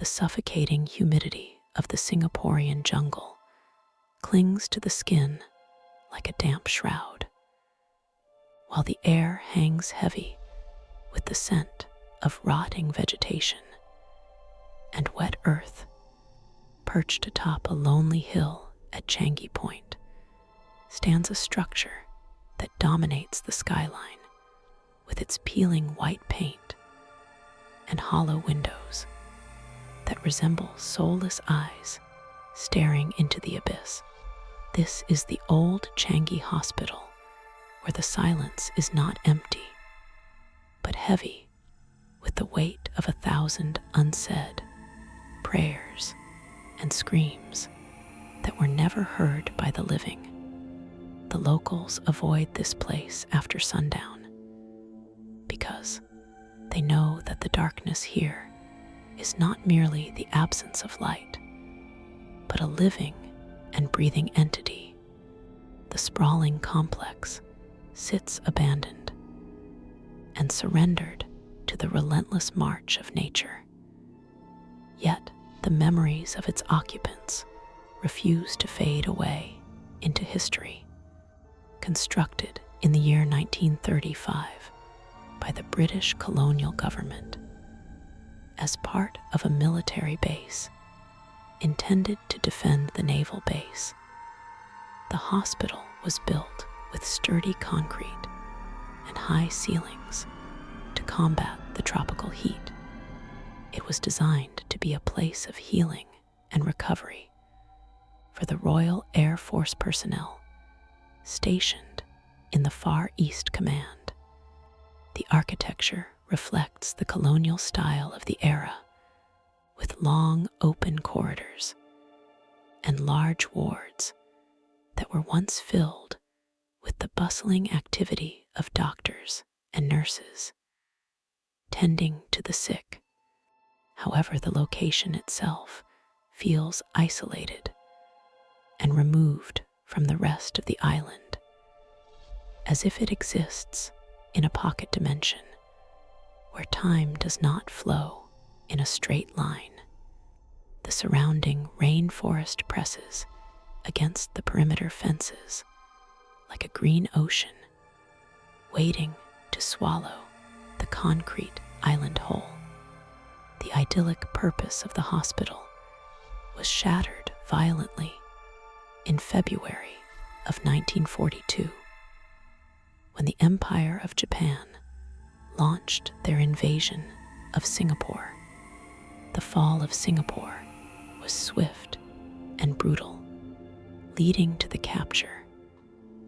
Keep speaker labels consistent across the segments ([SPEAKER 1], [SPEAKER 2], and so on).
[SPEAKER 1] suffocating humidity of the Singaporean jungle clings to the skin like a damp shroud, while the air hangs heavy with the scent of rotting vegetation and wet earth. Perched atop a lonely hill at Changi Point stands a structure that dominates the skyline with its peeling white paint and hollow windows that resemble soulless eyes staring into the abyss. This is the Old Changi Hospital, where the silence is not empty, but heavy with the weight of 1,000 unsaid prayers and screams that were never heard by the living. The locals avoid this place after sundown because they know that the darkness here is not merely the absence of light, but a living and breathing entity. The sprawling complex sits abandoned and surrendered to the relentless march of nature. Yet the memories of its occupants refuse to fade away into history. Constructed in the year 1935 by the British colonial government as part of a military base intended to defend the naval base, the hospital was built with sturdy concrete and high ceilings to combat the tropical heat. It was designed to be a place of healing and recovery for the Royal Air Force personnel stationed in the Far East Command. The architecture reflects the colonial style of the era, with long open corridors and large wards that were once filled with the bustling activity of doctors and nurses tending to the sick. However, the location itself feels isolated and removed from the rest of the island, as if it exists in a pocket dimension where time does not flow in a straight line. The surrounding rainforest presses against the perimeter fences like a green ocean, waiting to swallow the concrete island whole. The idyllic purpose of the hospital was shattered violently in February of 1942, when the Empire of Japan launched their invasion of Singapore. The fall of Singapore was swift and brutal, leading to the capture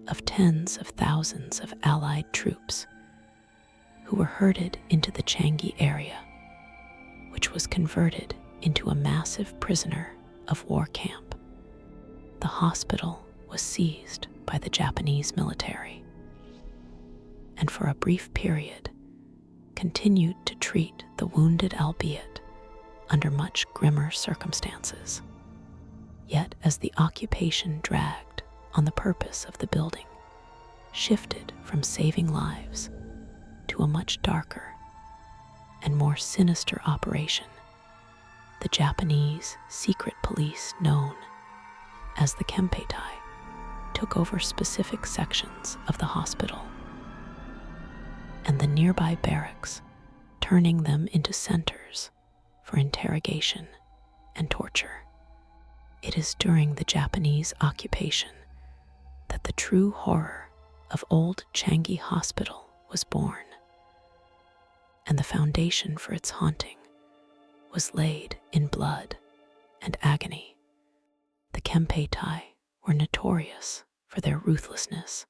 [SPEAKER 1] of tens of thousands of Allied troops who were herded into the Changi area, which was converted into a massive prisoner of war camp. The hospital was seized by the Japanese military, and for a brief period continued to treat the wounded, albeit under much grimmer circumstances. Yet as the occupation dragged on, the purpose of the building shifted from saving lives to a much darker and more sinister operation. The Japanese secret police, known as the Kempeitai, took over specific sections of the hospital and the nearby barracks, turning them into centers for interrogation and torture. It is during the Japanese occupation that the true horror of Old Changi Hospital was born, and the foundation for its haunting was laid in blood and agony. The Kempeitai were notorious for their ruthlessness,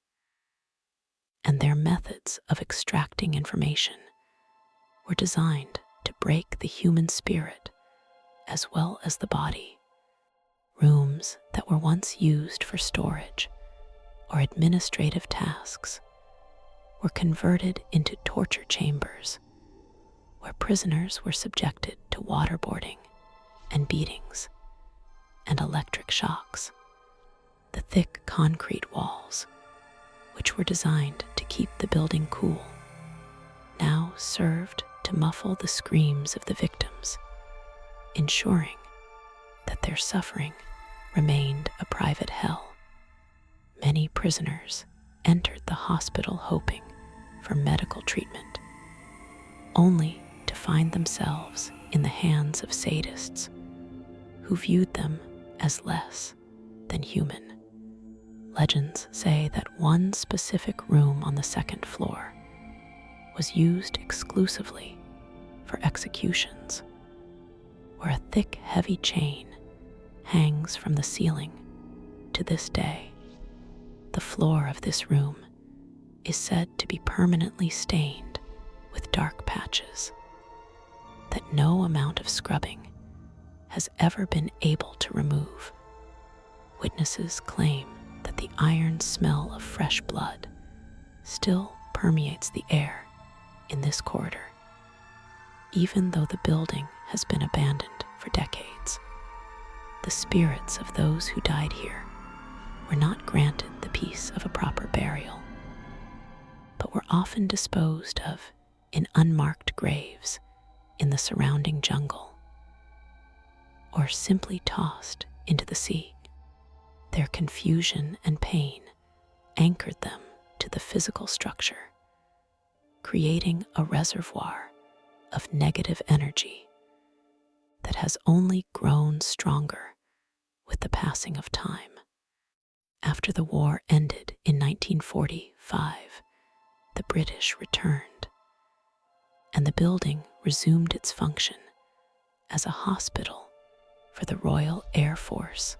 [SPEAKER 1] and their methods of extracting information were designed to break the human spirit as well as the body. Rooms that were once used for storage or administrative tasks were converted into torture chambers where prisoners were subjected to waterboarding and beatings and electric shocks. The thick concrete walls, which were designed to keep the building cool, now served to muffle the screams of the victims ensuring that their suffering remained a private hell. Many prisoners entered the hospital hoping for medical treatment, only to find themselves in the hands of sadists who viewed them as less than human. Legends say that one specific room on the second floor was used exclusively for executions, where a thick, heavy chain hangs from the ceiling to this day. The floor of this room is said to be permanently stained with dark patches that no amount of scrubbing has ever been able to remove. Witnesses claim that the iron smell of fresh blood still permeates the air in this corridor, even though the building has been abandoned for decades. The spirits of those who died here were not granted the peace of a proper burial, but were often disposed of in unmarked graves in the surrounding jungle, or simply tossed into the sea. Their confusion and pain anchored them to the physical structure, creating a reservoir of negative energy that has only grown stronger with the passing of time. After the war ended in 1945, the British returned, and the building resumed its function as a hospital for the Royal Air Force.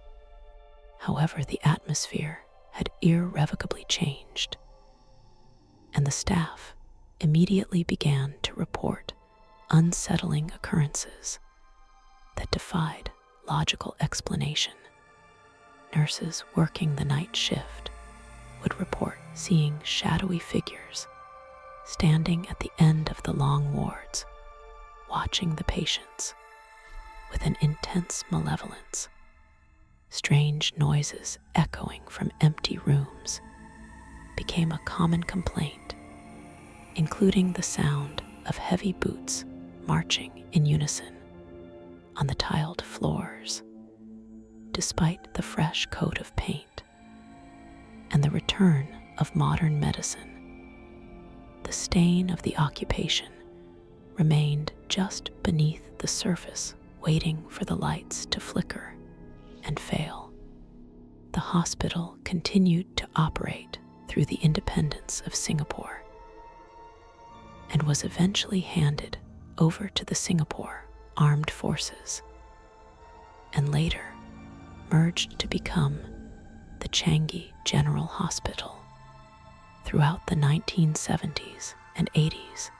[SPEAKER 1] However, the atmosphere had irrevocably changed, and the staff immediately began to report unsettling occurrences that defied logical explanation. Nurses working the night shift would report seeing shadowy figures standing at the end of the long wards, watching the patients with an intense malevolence. Strange noises echoing from empty rooms became a common complaint, including the sound of heavy boots marching in unison on the tiled floors. Despite the fresh coat of paint and the return of modern medicine, the stain of the occupation remained just beneath the surface, waiting for the lights to flicker and fail. The hospital continued to operate through the independence of Singapore and was eventually handed over to the Singapore Armed Forces, and later merged to become the Changi General Hospital. Throughout the 1970s and 80s,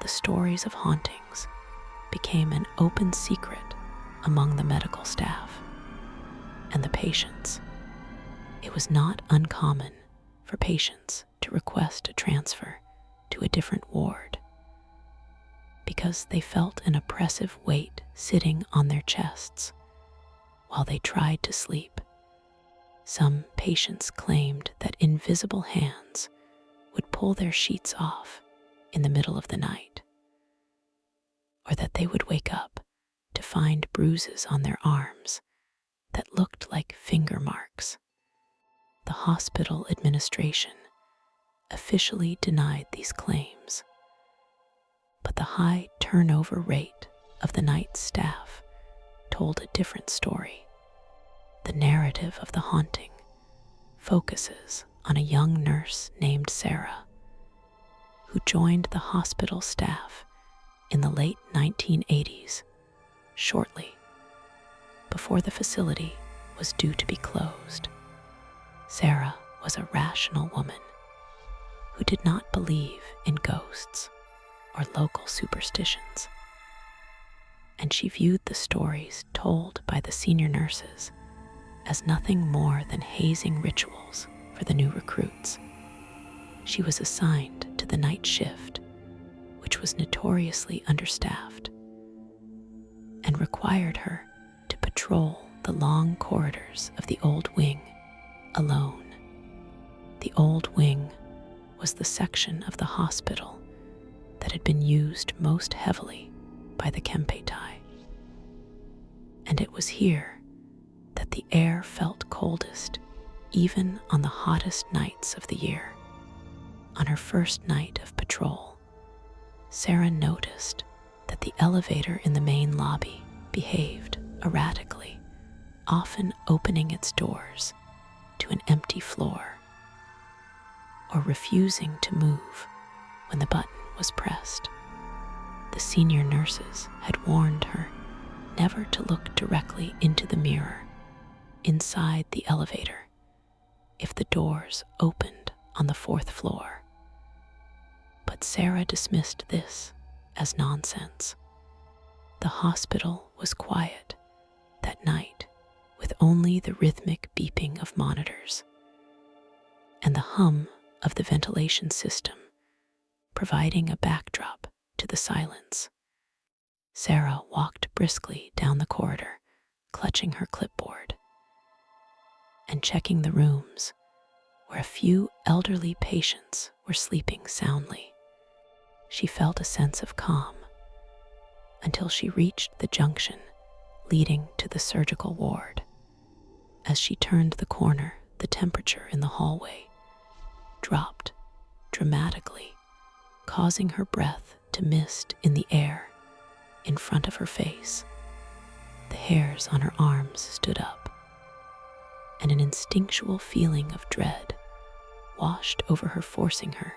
[SPEAKER 1] the stories of hauntings became an open secret among the medical staff and the patients. It was not uncommon for patients to request a transfer to a different ward because they felt an oppressive weight sitting on their chests while they tried to sleep. Some patients claimed that invisible hands would pull their sheets off in the middle of the night, or that they would wake up to find bruises on their arms that looked like finger marks. The hospital administration officially denied these claims, but the high turnover rate of the night staff told a different story. The narrative of the haunting focuses on a young nurse named Sarah, who joined the hospital staff in the late 1980s, shortly before the facility was due to be closed. Sarah was a rational woman who did not believe in ghosts or local superstitions, and she viewed the stories told by the senior nurses as nothing more than hazing rituals for the new recruits. She was assigned to the night shift, which was notoriously understaffed, and required her to patrol the long corridors of the old wing alone. The old wing was the section of the hospital that had been used most heavily by the Kempeitai, And it was here that the air felt coldest, even on the hottest nights of the year. On her first night of patrol, Sarah noticed that the elevator in the main lobby behaved erratically, often opening its doors to an empty floor or refusing to move when the button was pressed. The senior nurses had warned her never to look directly into the mirror inside the elevator if the doors opened on the fourth floor. But Sarah dismissed this as nonsense. The hospital was quiet that night, with only the rhythmic beeping of monitors and the hum of the ventilation system providing a backdrop to the silence. Sarah walked briskly down the corridor, clutching her clipboard and checking the rooms where a few elderly patients were sleeping soundly. She felt a sense of calm until she reached the junction leading to the surgical ward. As she turned the corner, the temperature in the hallway dropped dramatically, causing her breath to mist in the air in front of her face. The hairs on her arms stood up, and an instinctual feeling of dread washed over her, forcing her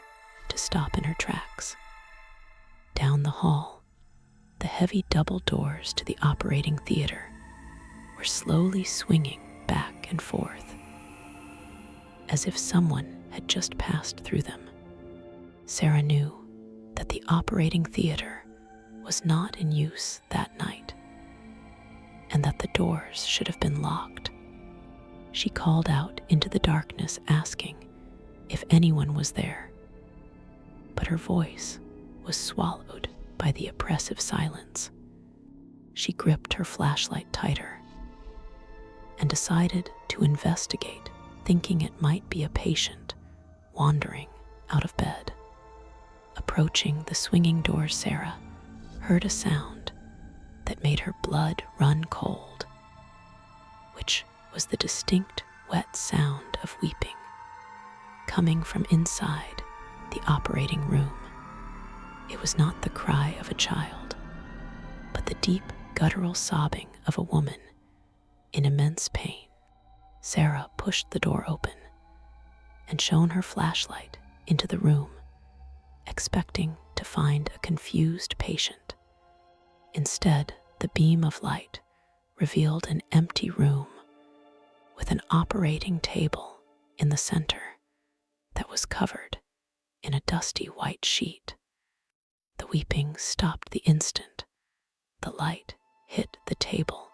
[SPEAKER 1] to stop in her tracks. Down the hall, the heavy double doors to the operating theater were slowly swinging back and forth, as if someone had just passed through them. Sarah knew that the operating theater was not in use that night, and that the doors should have been locked. She called out into the darkness, asking if anyone was there, but her voice was swallowed by the oppressive silence. She gripped her flashlight tighter and decided to investigate, thinking it might be a patient wandering out of bed. Approaching the swinging doors, Sarah heard a sound that made her blood run cold, which was the distinct wet sound of weeping coming from inside the operating room. It was not the cry of a child, but the deep guttural sobbing of a woman in immense pain. Sarah pushed the door open and shone her flashlight into the room, expecting to find a confused patient. Instead, the beam of light revealed an empty room with an operating table in the center that was covered in a dusty white sheet. The weeping stopped the instant the light hit the table,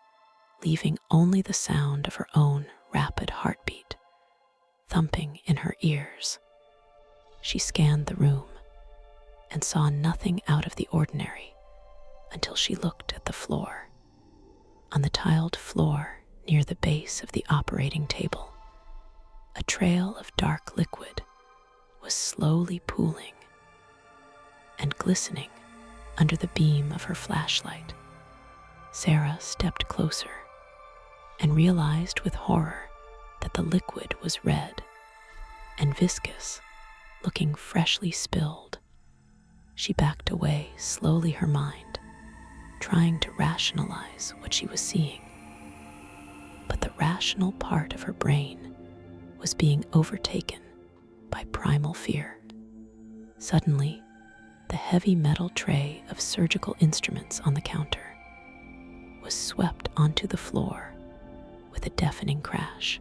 [SPEAKER 1] leaving only the sound of her own rapid heartbeat thumping in her ears. She scanned the room and saw nothing out of the ordinary until she looked at the floor. On the tiled floor near the base of the operating table, a trail of dark liquid was slowly pooling and glistening under the beam of her flashlight. Sarah stepped closer and realized with horror that the liquid was red and viscous, looking freshly spilled. She backed away slowly, her mind trying to rationalize what she was seeing. But the rational part of her brain was being overtaken by primal fear. Suddenly, the heavy metal tray of surgical instruments on the counter was swept onto the floor with a deafening crash.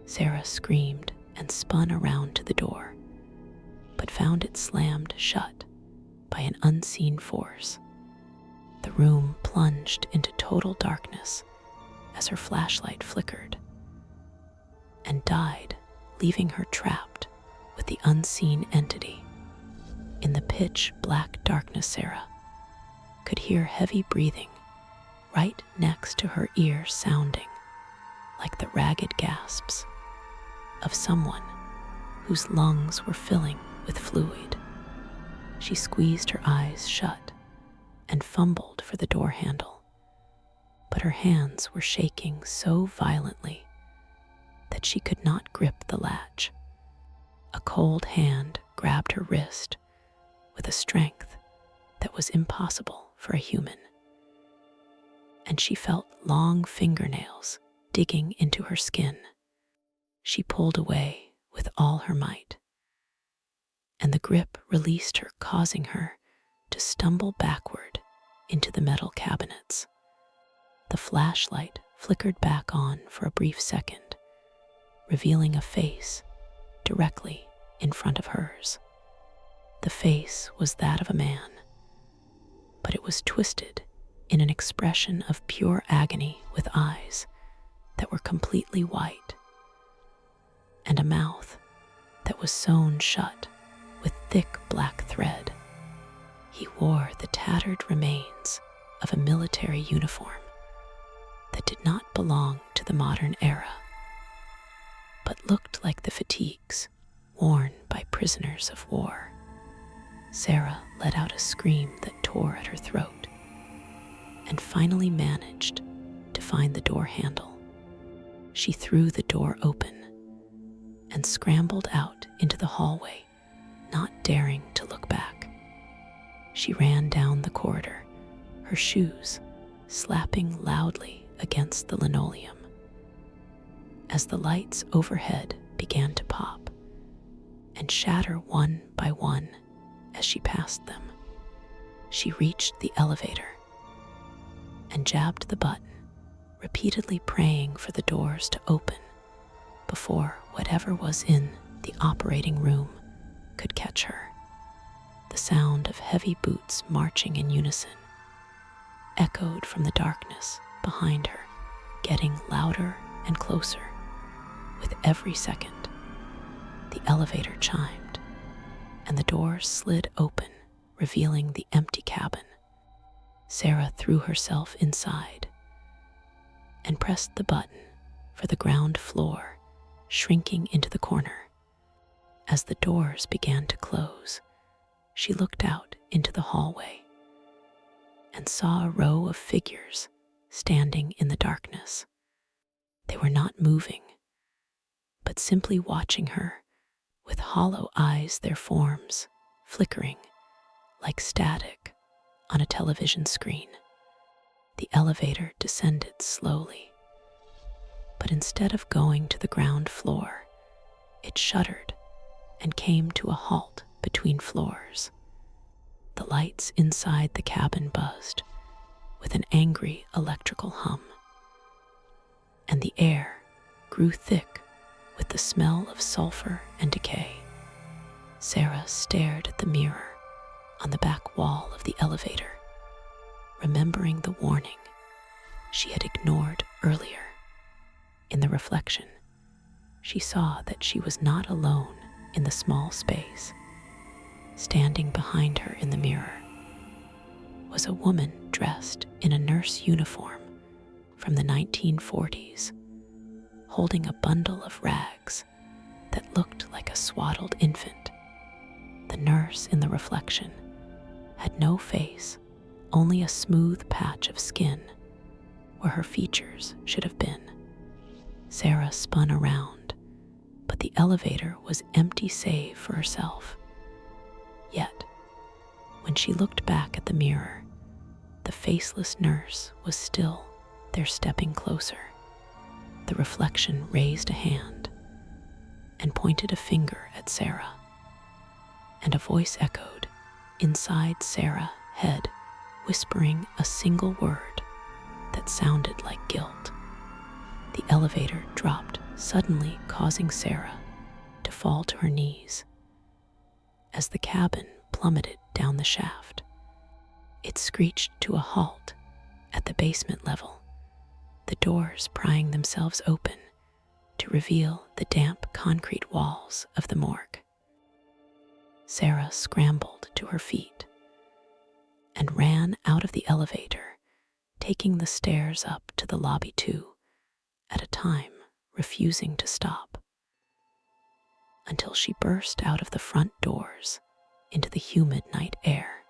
[SPEAKER 1] Sarah screamed and spun around to the door, but found it slammed shut by an unseen force. The room plunged into total darkness as her flashlight flickered and died, leaving her trapped with the unseen entity. In the pitch black darkness, Sarah could hear heavy breathing right next to her ear, sounding like the ragged gasps of someone whose lungs were filling with fluid. She squeezed her eyes shut and fumbled for the door handle, but her hands were shaking so violently that she could not grip the latch. A cold hand grabbed her wrist with a strength that was impossible for a human, and she felt long fingernails digging into her skin. She pulled away with all her might, and the grip released her, causing her to stumble backward into the metal cabinets. The flashlight flickered back on for a brief second, revealing a face directly in front of hers. The face was that of a man, but it was twisted in an expression of pure agony, with eyes that were completely white and a mouth that was sewn shut with thick black thread. He wore the tattered remains of a military uniform that did not belong to the modern era, but looked like the fatigues worn by prisoners of war. Sarah let out a scream that tore at her throat and finally managed to find the door handle. She threw the door open and scrambled out into the hallway, not daring to look back. She ran down the corridor, her shoes slapping loudly against the linoleum. As the lights overhead began to pop and shatter one by one as she passed them, she reached the elevator and jabbed the button, repeatedly praying for the doors to open before whatever was in the operating room could catch her. The sound of heavy boots marching in unison echoed from the darkness behind her, getting louder and closer with every second. The elevator chimed, and the doors slid open, revealing the empty cabin. Sarah threw herself inside and pressed the button for the ground floor, shrinking into the corner. As the doors began to close, she looked out into the hallway and saw a row of figures standing in the darkness. They were not moving, but simply watching her with hollow eyes, their forms flickering like static on a television screen. The elevator descended slowly, but instead of going to the ground floor, it shuddered and came to a halt between floors. The lights inside the cabin buzzed with an angry electrical hum, and the air grew thick with the smell of sulfur and decay. Sarah stared at the mirror on the back wall of the elevator, remembering the warning she had ignored earlier. In the reflection, she saw that she was not alone in the small space. Standing behind her in the mirror was a woman dressed in a nurse uniform from the 1940s, holding a bundle of rags that looked like a swaddled infant. The nurse in the reflection had no face, only a smooth patch of skin where her features should have been. Sarah spun around, but the elevator was empty save for herself. Yet, when she looked back at the mirror, the faceless nurse was still there, stepping closer. The reflection raised a hand and pointed a finger at Sarah, and a voice echoed inside Sarah's head, whispering a single word that sounded like guilt. The elevator dropped suddenly, causing Sarah to fall to her knees. As the cabin plummeted down the shaft, it screeched to a halt at the basement level, the doors prying themselves open to reveal the damp concrete walls of the morgue. Sarah scrambled to her feet and ran out of the elevator, taking the stairs up to the lobby two at a time, refusing to stop, until she burst out of the front doors into the humid night air.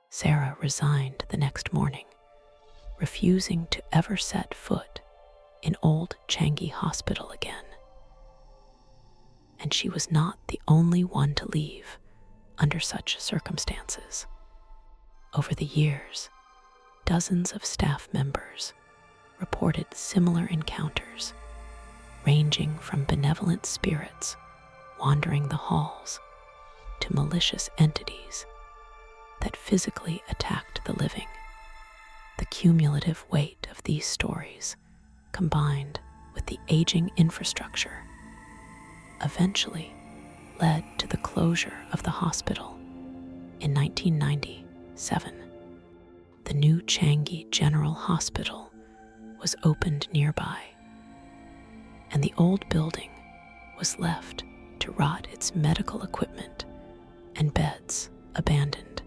[SPEAKER 1] Sarah resigned the next morning, refusing to ever set foot in Old Changi Hospital again. And she was not the only one to leave under such circumstances. Over the years, dozens of staff members reported similar encounters, ranging from benevolent spirits wandering the halls to malicious entities that physically attacked the living. The cumulative weight of these stories, combined with the aging infrastructure, eventually led to the closure of the hospital in 1997. The new Changi General Hospital was opened nearby, and the old building was left to rot its medical equipment and beds abandoned,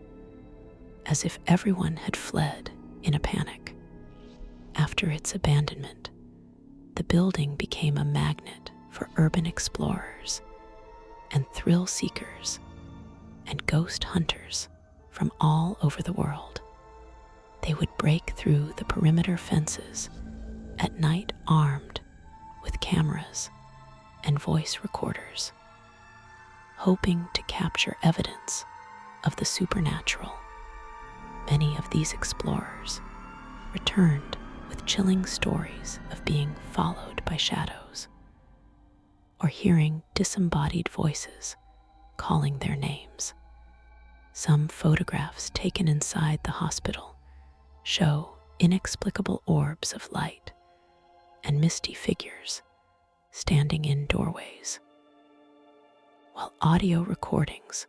[SPEAKER 1] as if everyone had fled in a panic. After its abandonment, the building became a magnet for urban explorers and thrill seekers and ghost hunters from all over the world. They would break through the perimeter fences at night armed with cameras and voice recorders, hoping to capture evidence of the supernatural. Many of these explorers returned with chilling stories of being followed by shadows or hearing disembodied voices calling their names. Some photographs taken inside the hospital show inexplicable orbs of light and misty figures standing in doorways, while audio recordings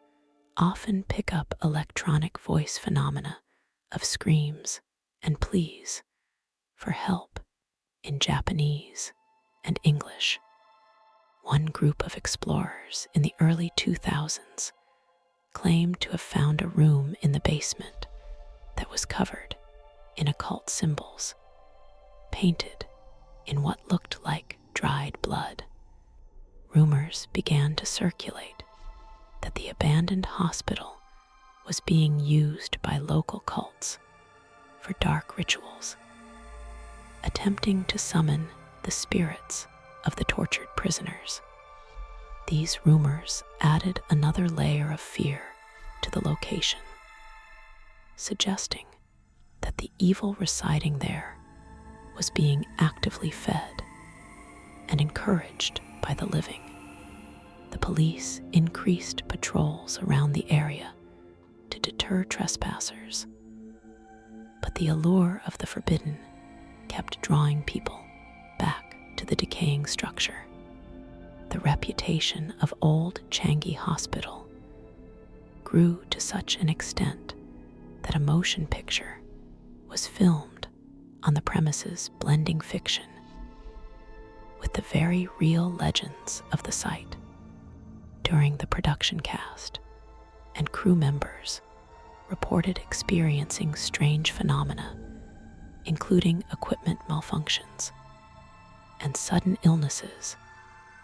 [SPEAKER 1] often pick up electronic voice phenomena of screams and pleas for help in Japanese and English. One group of explorers in the early 2000s claimed to have found a room in the basement that was covered in occult symbols, painted in what looked like dried blood. Rumors began to circulate that the abandoned hospital was being used by local cults for dark rituals, attempting to summon the spirits of the tortured prisoners. These rumors added another layer of fear to the location, suggesting that the evil residing there was being actively fed and encouraged by the living. The police increased patrols around the area to deter trespassers, but the allure of the forbidden kept drawing people back to the decaying structure. The reputation of Old Changi Hospital grew to such an extent that a motion picture was filmed on the premises, blending fiction with the very real legends of the site. During the production, cast and crew members reported experiencing strange phenomena, including equipment malfunctions and sudden illnesses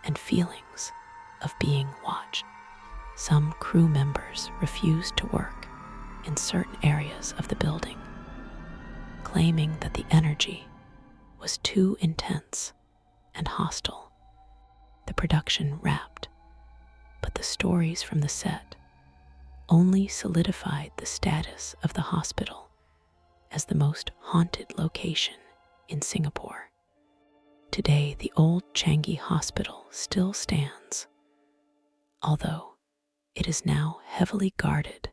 [SPEAKER 1] and feelings of being watched. Some crew members refused to work in certain areas of the building, claiming that the energy was too intense and hostile. The production wrapped, but the stories from the set only solidified the status of the hospital as the most haunted location in Singapore. Today, the Old Changi Hospital still stands, although it is now heavily guarded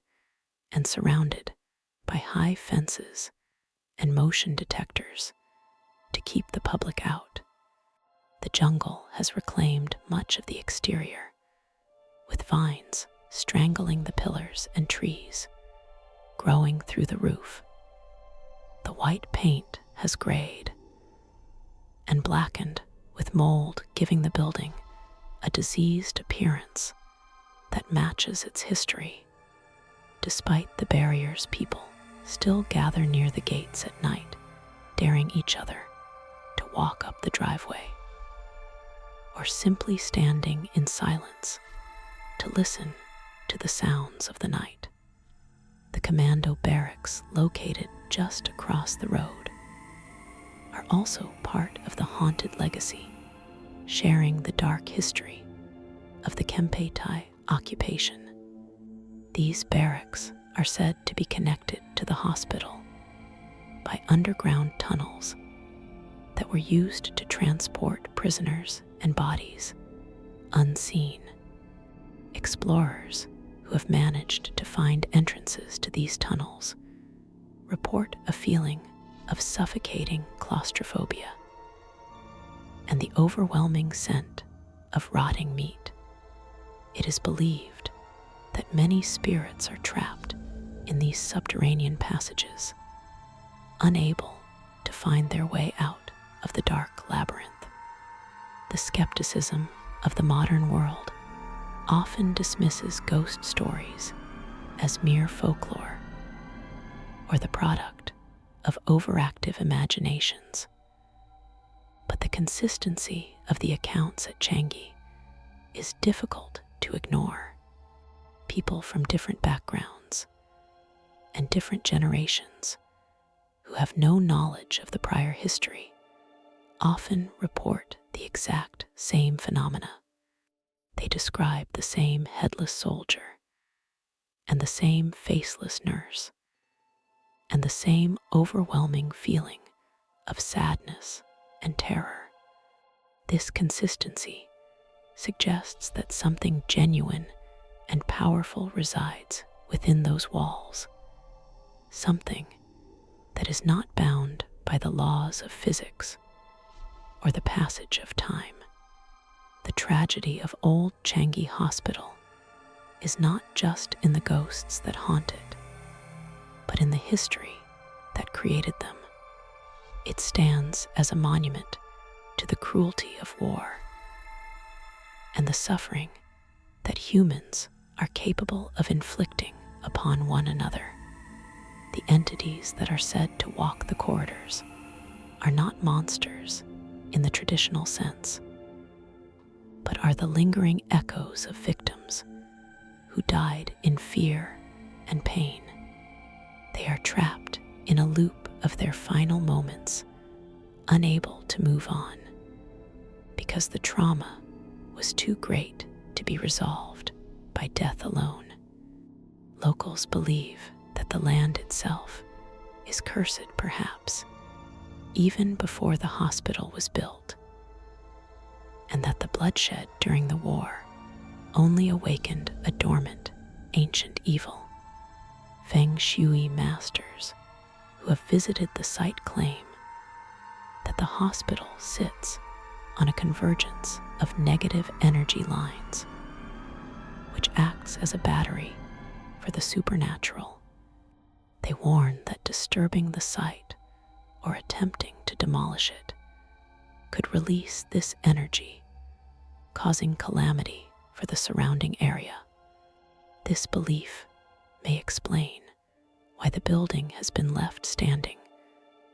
[SPEAKER 1] and surrounded by high fences and motion detectors to keep the public out. The jungle has reclaimed much of the exterior, with vines strangling the pillars and trees growing through the roof. The white paint has grayed and blackened, with mold giving the building a diseased appearance that matches its history. Despite the barriers, people still gather near the gates at night, daring each other to walk up the driveway, or simply standing in silence to listen to the sounds of the night. The commando barracks, located just across the road, also part of the haunted legacy, sharing the dark history of the Kempeitai occupation. These barracks are said to be connected to the hospital by underground tunnels that were used to transport prisoners and bodies unseen. Explorers who have managed to find entrances to these tunnels report a feeling of suffocating claustrophobia and the overwhelming scent of rotting meat. It is believed that many spirits are trapped in these subterranean passages, unable to find their way out of the dark labyrinth. The skepticism of the modern world often dismisses ghost stories as mere folklore or the product of overactive imaginations. But the consistency of the accounts at Changi is difficult to ignore. People from different backgrounds and different generations who have no knowledge of the prior history often report the exact same phenomena. They describe the same headless soldier and the same faceless nurse and the same overwhelming feeling of sadness and terror. This consistency suggests that something genuine and powerful resides within those walls, something that is not bound by the laws of physics or the passage of time. The tragedy of Old Changi Hospital is not just in the ghosts that haunt it, but in the history that created them. It stands as a monument to the cruelty of war and the suffering that humans are capable of inflicting upon one another. The entities that are said to walk the corridors are not monsters in the traditional sense, but are the lingering echoes of victims who died in fear and pain. They are trapped in a loop of their final moments, unable to move on, because the trauma was too great to be resolved by death alone. Locals believe that the land itself is cursed, perhaps, even before the hospital was built, and that the bloodshed during the war only awakened a dormant, ancient evil. Feng Shui masters who have visited the site claim that the hospital sits on a convergence of negative energy lines, which acts as a battery for the supernatural. They warn that disturbing the site or attempting to demolish it could release this energy, causing calamity for the surrounding area. This belief may explain why the building has been left standing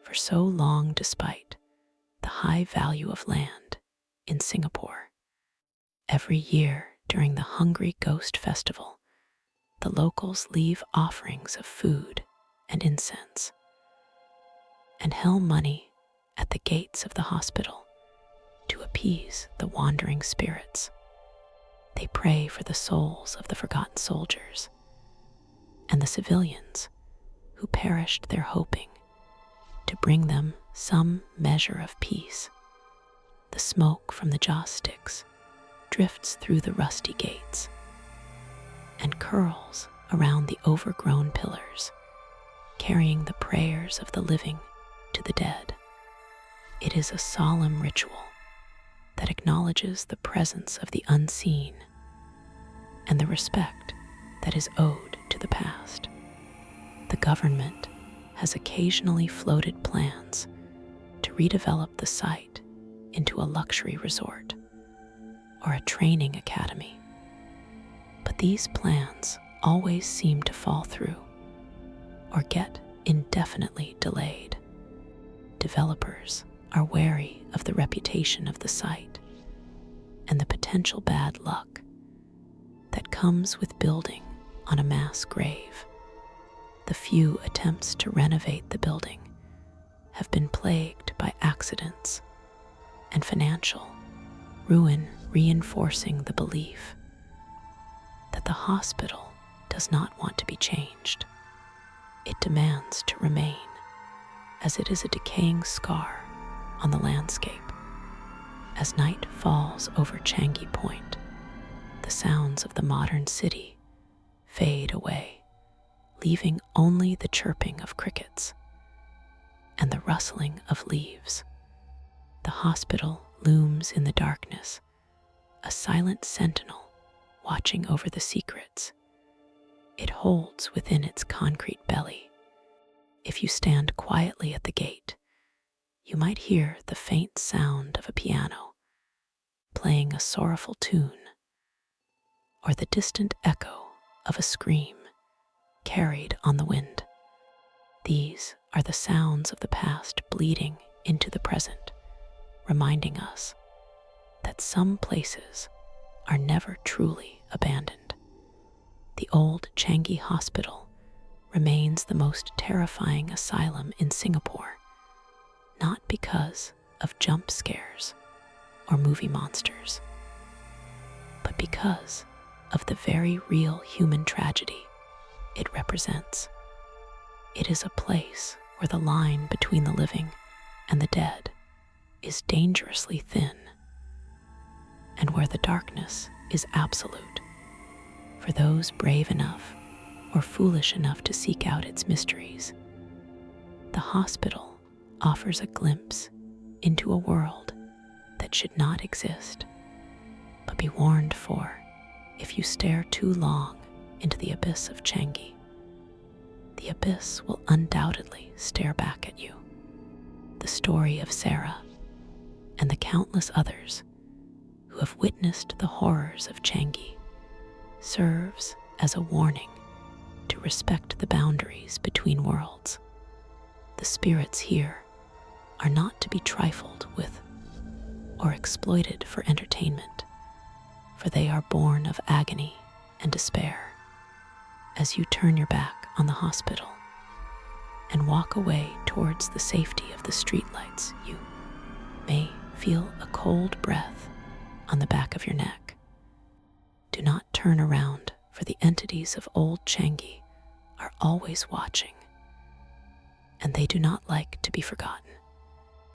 [SPEAKER 1] for so long despite the high value of land in Singapore. Every year during the Hungry Ghost Festival, the locals leave offerings of food and incense and hell money at the gates of the hospital to appease the wandering spirits. They pray for the souls of the forgotten soldiers and the civilians who perished there, hoping to bring them some measure of peace. The smoke from the joss sticks drifts through the rusty gates and curls around the overgrown pillars, carrying the prayers of the living to the dead. It is a solemn ritual that acknowledges the presence of the unseen and the respect that is owed to the past. The government has occasionally floated plans to redevelop the site into a luxury resort or a training academy, but these plans always seem to fall through or get indefinitely delayed. Developers are wary of the reputation of the site and the potential bad luck that comes with building on a mass grave. The few attempts to renovate the building have been plagued plagued by accidents and financial ruin, reinforcing the belief that the hospital does not want to be changed. It demands to remain, as it is a decaying scar on the landscape. As night falls over Changi Point, the sounds of the modern city fade away, leaving only the chirping of crickets and the rustling of leaves. The hospital looms in the darkness, a silent sentinel watching over the secrets it holds within its concrete belly. If you stand quietly at the gate, you might hear the faint sound of a piano playing a sorrowful tune, or the distant echo of a scream carried on the wind. These are the sounds of the past bleeding into the present, reminding us that some places are never truly abandoned. The Old Changi Hospital remains the most terrifying asylum in Singapore, not because of jump scares or movie monsters, but because of the very real human tragedy it represents. It is a place where the line between the living and the dead is dangerously thin, and where the darkness is absolute for those brave enough or foolish enough to seek out its mysteries. The hospital offers a glimpse into a world that should not exist, but be warned for if you stare too long into the abyss of Changi. The abyss will undoubtedly stare back at you. The story of Sarah and the countless others who have witnessed the horrors of Changi serves as a warning to respect the boundaries between worlds. The spirits here are not to be trifled with or exploited for entertainment, for they are born of agony and despair. As you turn your back on the hospital and walk away towards the safety of the streetlights, you may feel a cold breath on the back of your neck. Do not turn around, for the entities of Old Changi are always watching, and they do not like to be forgotten.